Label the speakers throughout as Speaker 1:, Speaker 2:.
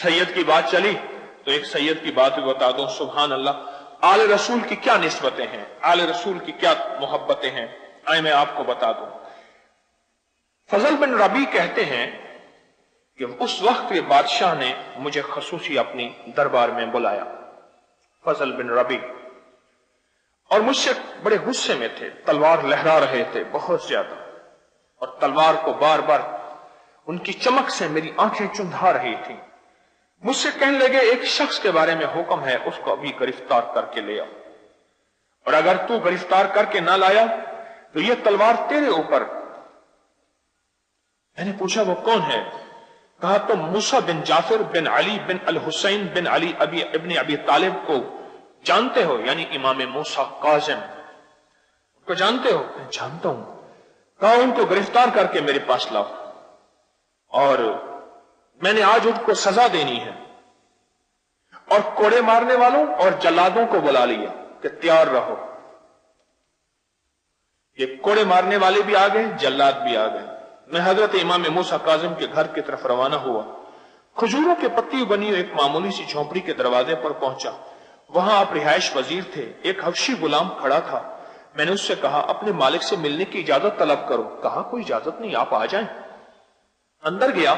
Speaker 1: सैयद की बात चली तो एक सैयद की बात भी बता दो। सुभान अल्लाह, आले रसूल की क्या निस्बतें हैं, आले रसूल की क्या मोहब्बतें हैं, आए मैं आपको बता दूं। फजल बिन रबी कहते हैं कि उस वक्त के बादशाह ने मुझे खसूसी अपनी दरबार में बुलाया, फजल बिन रबी, और मुझसे बड़े गुस्से में थे, तलवार लहरा रहे थे बहुत ज्यादा, और तलवार को बार बार उनकी चमक से मेरी आंखें चुंधा रही थी। मुझसे कहने लगे, एक शख्स के बारे में हुक्म है, उसको अभी गिरफ्तार करके ले आओ, और अगर तू गिरफ्तार करके ना लाया तो यह तलवार तेरे ऊपर। मैंने पूछा वो कौन है? कहा तुम मूसा बिन जाफर बिन अली बिन अल हुसैन बिन अली इब्न अबी तालिब को जानते हो, यानी इमाम मूसा काजिम को जानते हो? मैं जानता हूं। कहा उनको गिरफ्तार करके मेरे पास लाओ, और मैंने आज उनको सजा देनी है। और कोड़े मारने वालों और जल्लादों को बुला लिया कि तैयार रहो। ये कोड़े मारने वाले भी आ गए, जल्लाद भी आ गए। मैं हजरत इमाम मूसा काजिम के घर की तरफ रवाना हुआ। खजूरों के पत्ती बनी एक मामूली सी झोंपड़ी के दरवाजे पर पहुंचा। वहां आप रिहायश वजीर थे। एक हबशी गुलाम खड़ा था। मैंने उससे कहा, अपने मालिक से मिलने की इजाजत तलब करो। कहा, कोई इजाजत नहीं, आप आ जाएं। अंदर गया,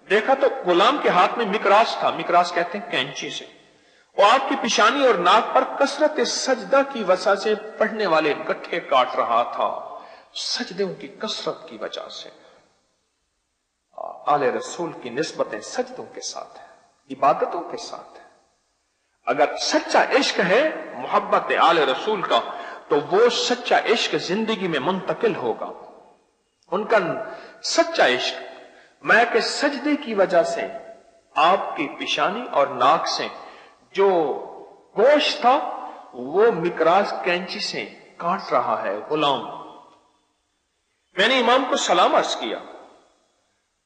Speaker 1: देखा तो गुलाम के हाथ में मिकरास था। मिकरास कहते हैं कैंची से। वो आपकी पिशानी और नाक पर कसरत सजदा की वजह से पढ़ने वाले गट्ठे काट रहा था, सजदों की कसरत की वजह से। आले रसूल की निस्बतें सजदों के साथ है, इबादतों के साथ है। अगर सच्चा इश्क है मोहब्बत आले रसूल का, तो वो सच्चा इश्क जिंदगी में मुंतकिल होगा। उनका सच्चा इश्क मैं के सजदे की वजह से आपकी पिशानी और नाक से जो गोश्त था वो मिकरास कैंची से काट रहा है गुलाम। मैंने इमाम को सलाम अर्ज किया,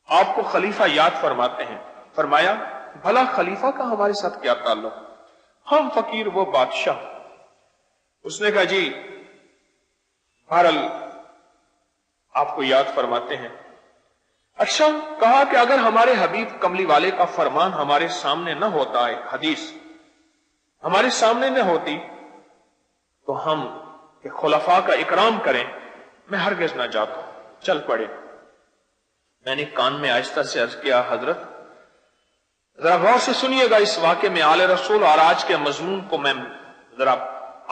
Speaker 1: आपको खलीफा याद फरमाते हैं। फरमाया, भला खलीफा का हमारे साथ क्या ताल्लुक? हम फकीर वो बादशाह। उसने कहा, जी बहरहाल आपको याद फरमाते हैं। अच्छा, कहा कि अगर हमारे हबीब कमली वाले का फरमान हमारे सामने न होता है, हदीस हमारे सामने न होती, तो हम कि खुलफा का इकराम करें, मैं हरगिज ना जाता, चल पड़े। मैंने कान में आहिस्ता से अर्ज किया, हजरत जरा गौर से सुनिएगा इस वाक़े में आले रसूल और आज के मजमून को। मैं जरा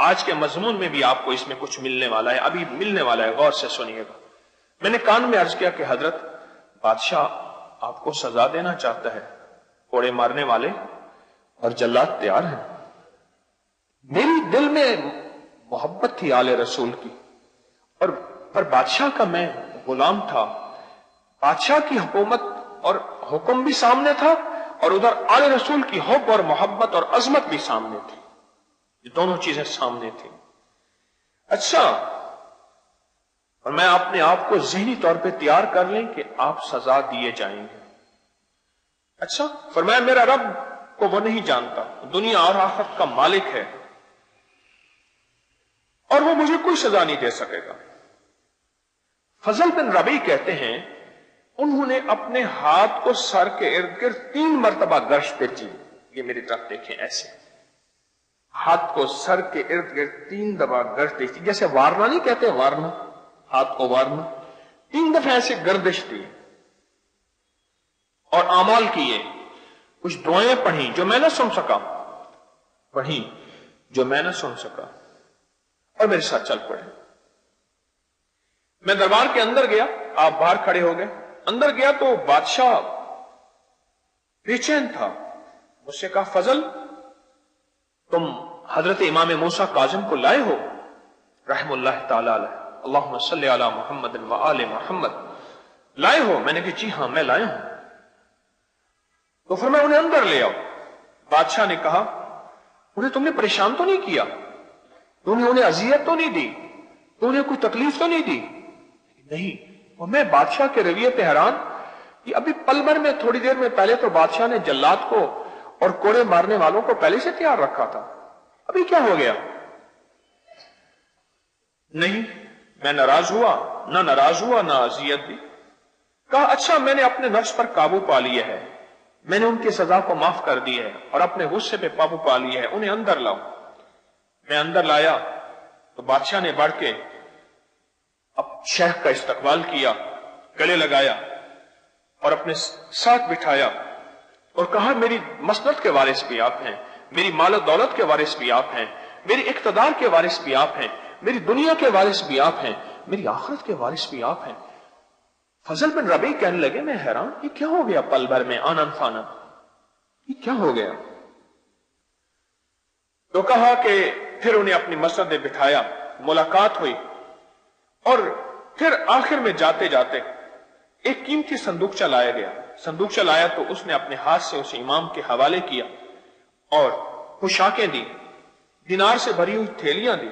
Speaker 1: आज के मजमून में भी आपको इसमें कुछ मिलने वाला है, अभी मिलने वाला है, गौर से सुनिएगा। मैंने कान में अर्ज किया कि हजरत, बादशाह आपको सजा देना चाहता है, कोड़े मारने वाले और जल्लाद तैयार हैं। मेरी दिल में मोहब्बत थी आले रसूल की, और पर बादशाह का मैं गुलाम था। बादशाह की हुकूमत और हुक्म भी सामने था, और उधर आले रसूल की हुब और मोहब्बत और अजमत भी सामने थी। ये दोनों चीजें सामने थी। अच्छा, और मैं अपने आप को ज़हनी तौर पे तैयार कर लें कि आप सजा दिए जाएंगे। अच्छा, फरमाया, मेरा रब को वो नहीं जानता, दुनिया और आखिरत का मालिक है, और वो मुझे कोई सजा नहीं दे सकेगा। फजल बिन रबी कहते हैं, उन्होंने अपने हाथ को सर के इर्द गिर्द 3 मरतबा गश्त की। ये मेरी तरफ देखें, ऐसे हाथ को सर के इर्द गिर्द 3 दफा गश्त की, जैसे वारना नहीं कहते, वारना, हाथ को वारना, 3 दफा ऐसे गर्दिश दी, और आमाल किए। कुछ दुआएं पढ़ी जो मैं न सुन सका, पढ़ी जो मैं न सुन सका, और मेरे साथ चल पड़े। मैं दरबार के अंदर गया, आप बाहर खड़े हो गए। अंदर गया तो बादशाह बेचैन था। मुझसे कहा, फजल तुम हजरत इमाम मूसा काजिम को लाए हो रहमुल्लाह ताला अलैह, अल्लाहुम्मा सल्ली अला मुहम्मद व आले मुहम्मद, लाए हो? मैंने कहा, जी हां, मैं लाया हूं। तो फिर मैं उन्हें अंदर ले आओ। बादशाह ने कहा, उन्हें तुमने परेशान तो नहीं किया, तुमने उन्हें अजियत तो नहीं दी, तुमने कोई तकलीफ तो नहीं दी? नहीं। और मैं बादशाह के रवैये पे हैरान कि अभी पल भर में, थोड़ी देर में पहले तो बादशाह ने जल्लाद को और कोड़े मारने वालों को पहले से तैयार रखा था, अभी क्या हो गया? नहीं, मैं नाराज हुआ, ना अजियत दी। कहा, अच्छा, मैंने अपने नफ्स पर काबू पा लिया है, میں نے ان کی سزا کو معاف کر دی ہے اور اپنے غصے پہ قابو پا لیا ہے، انہیں اندر لاؤ۔ میں اندر لایا تو بادشاہ نے بڑھ کے اب شیخ کا استقبال کیا، گلے لگایا اور اپنے ساتھ بٹھایا اور کہا میری مسند کے وارث بھی آپ ہیں، میری مال و دولت کے وارث بھی آپ ہیں، میری اقتدار کے وارث بھی آپ ہیں، میری دنیا کے وارث بھی آپ ہیں، میری آخرت کے وارث بھی آپ ہیں۔ فضل بن ربیع کہنے لگے میں حیران، یہ کیا ہو گیا پل بھر میں آنن فانن، یہ کیا ہو گیا؟ تو کہا کہ پھر انہیں اپنی مسند میں بٹھایا، ملاقات ہوئی اور پھر آخر میں جاتے جاتے ایک قیمتی صندوقچہ لایا گیا۔ صندوقچہ لایا تو اس نے اپنے ہاتھ سے اسے امام کے حوالے کیا اور پوشاکیں دی، دینار سے بھری ہوئی تھیلیاں دی،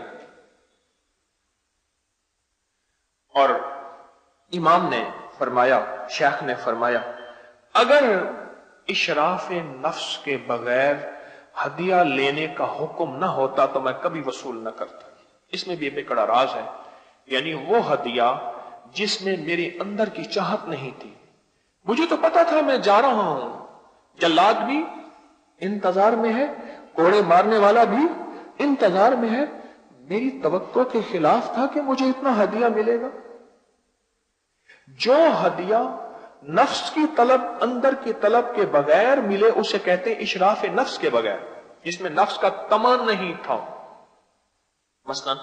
Speaker 1: اور امام نے فرمایا، شیخ نے فرمایا اگر اشراف نفس کے بغیر ہدیہ لینے کا حکم نہ ہوتا تو میں کبھی وصول نہ کرتا۔ اس میں بھی ایک بڑا راز ہے، یعنی وہ ہدیہ جس میں میرے اندر کی چاہت نہیں تھی، مجھے تو پتا تھا میں جا رہا ہوں، جلاد بھی انتظار میں ہے، کوڑے مارنے والا بھی انتظار میں ہے، میری توقع کے خلاف تھا کہ مجھے اتنا ہدیہ ملے گا۔ جو ہدیہ نفس کی طلب، اندر کی طلب کے بغیر ملے اسے کہتے ہیں اشراف نفس کے بغیر، جس میں نفس کا تمنا نہیں تھا۔ مثلا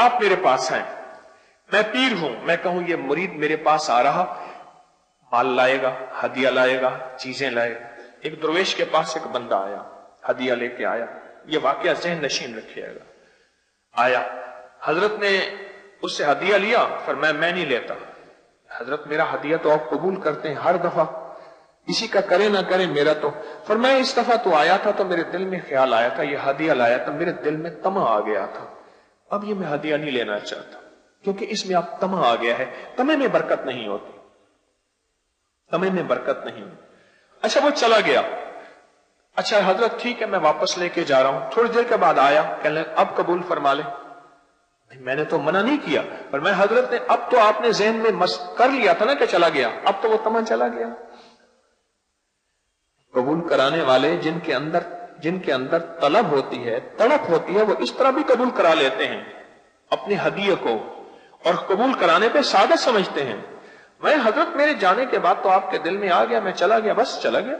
Speaker 1: آپ میرے پاس ہیں، میں پیر ہوں، میں کہوں یہ مرید میرے پاس آ رہا، مال لائے گا، ہدیہ لائے گا، چیزیں لائے گا۔ ایک درویش کے پاس ایک بندہ آیا، ہدیہ لے کے آیا، یہ واقعہ ذہن نشین رکھیے گا۔ آیا، حضرت نے اس سے ہدیہ لیا، فرمایا میں نہیں لیتا، حضرت میرا ہدیہ تو آپ قبول کرتے ہیں ہر دفعہ، کسی کا کرے نہ کرے میرا تو۔ فرمایا اس دفعہ تو آیا تھا تو میرے دل میں خیال آیا تھا، یہ ہدیہ لایا تھا، میرے دل میں طمع آ گیا تھا، اب یہ میں ہدیہ نہیں لینا چاہتا کیونکہ اس میں اب طمع آ گیا ہے، طمع میں برکت نہیں ہوتی، طمع میں برکت نہیں ہوتی۔ اچھا وہ چلا گیا، اچھا حضرت ٹھیک ہے میں واپس لے کے جا رہا ہوں، تھوڑی دیر کے بعد آیا، کہنے لگا اب قبول فرما لے۔ میں نے تو منع نہیں کیا، پر میں حضرت نے اب تو آپ نے ذہن میں کر لیا تھا نا کہ چلا گیا، اب تو وہ طمع چلا گیا۔ قبول کرانے والے جن کے اندر طلب ہوتی ہے، تڑپ ہوتی ہے، وہ اس طرح بھی قبول کرا لیتے ہیں اپنے ہدیے کو، اور قبول کرانے پہ سعادت سمجھتے ہیں۔ میں حضرت میرے جانے کے بعد تو آپ کے دل میں آ گیا، میں چلا گیا، بس چلا گیا،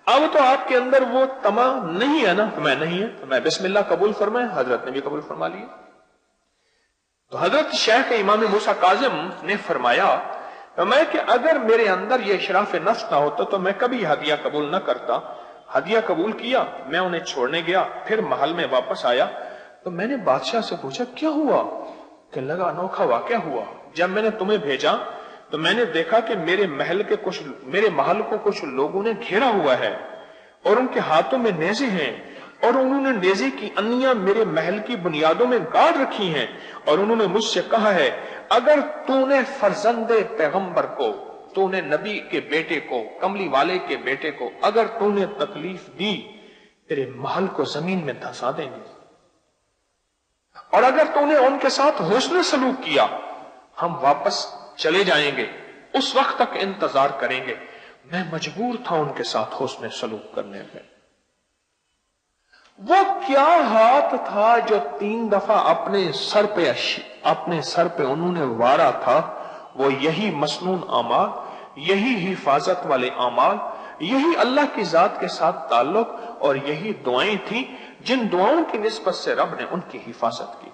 Speaker 1: اب تو آپ کے اندر وہ طمع نہیں ہے نا، میں نہیں ہے، تو میں بسم اللہ قبول فرمائے، حضرت نے بھی قبول فرما لیا۔ تو حضرت شیخ امام موسیٰ کاظم نے فرمایا میں کہ اگر میرے اندر یہ اشراف نفس نہ ہوتا تو میں کبھی ہدیہ قبول نہ کرتا۔ ہدیہ قبول کیا، میں انہیں چھوڑنے گیا، پھر محل میں واپس آیا تو میں نے بادشاہ سے پوچھا کیا ہوا؟ کہنے لگا انوکھا واقعہ ہوا، جب میں نے تمہیں بھیجا تو میں نے دیکھا کہ میرے محل کو کچھ لوگوں نے گھیرا ہوا ہے اور ان کے ہاتھوں میں نیزے ہیں، اور انہوں نے نیزے کی انیاں میرے محل کی بنیادوں میں گاڑ رکھی ہیں، اور انہوں نے مجھ سے کہا ہے اگر تو نے فرزند پیغمبر کو، تو نے نبی کے بیٹے کو، کملی والے کے بیٹے کو اگر تو نے تکلیف دی تیرے محل کو زمین میں دھسا دیں گے، اور اگر تو نے ان کے ساتھ حسن سلوک کیا ہم واپس چلے جائیں گے، اس وقت تک انتظار کریں گے۔ میں مجبور تھا ان کے ساتھ حسن سلوک کرنے میں۔ وہ کیا ہاتھ تھا جو 3 دفعہ اپنے سر پہ انہوں نے وارا تھا؟ وہ یہی مسنون اعمال، یہی حفاظت والے اعمال، یہی اللہ کی ذات کے ساتھ تعلق، اور یہی دعائیں تھیں جن دعاؤں کی نسبت سے رب نے ان کی حفاظت کی۔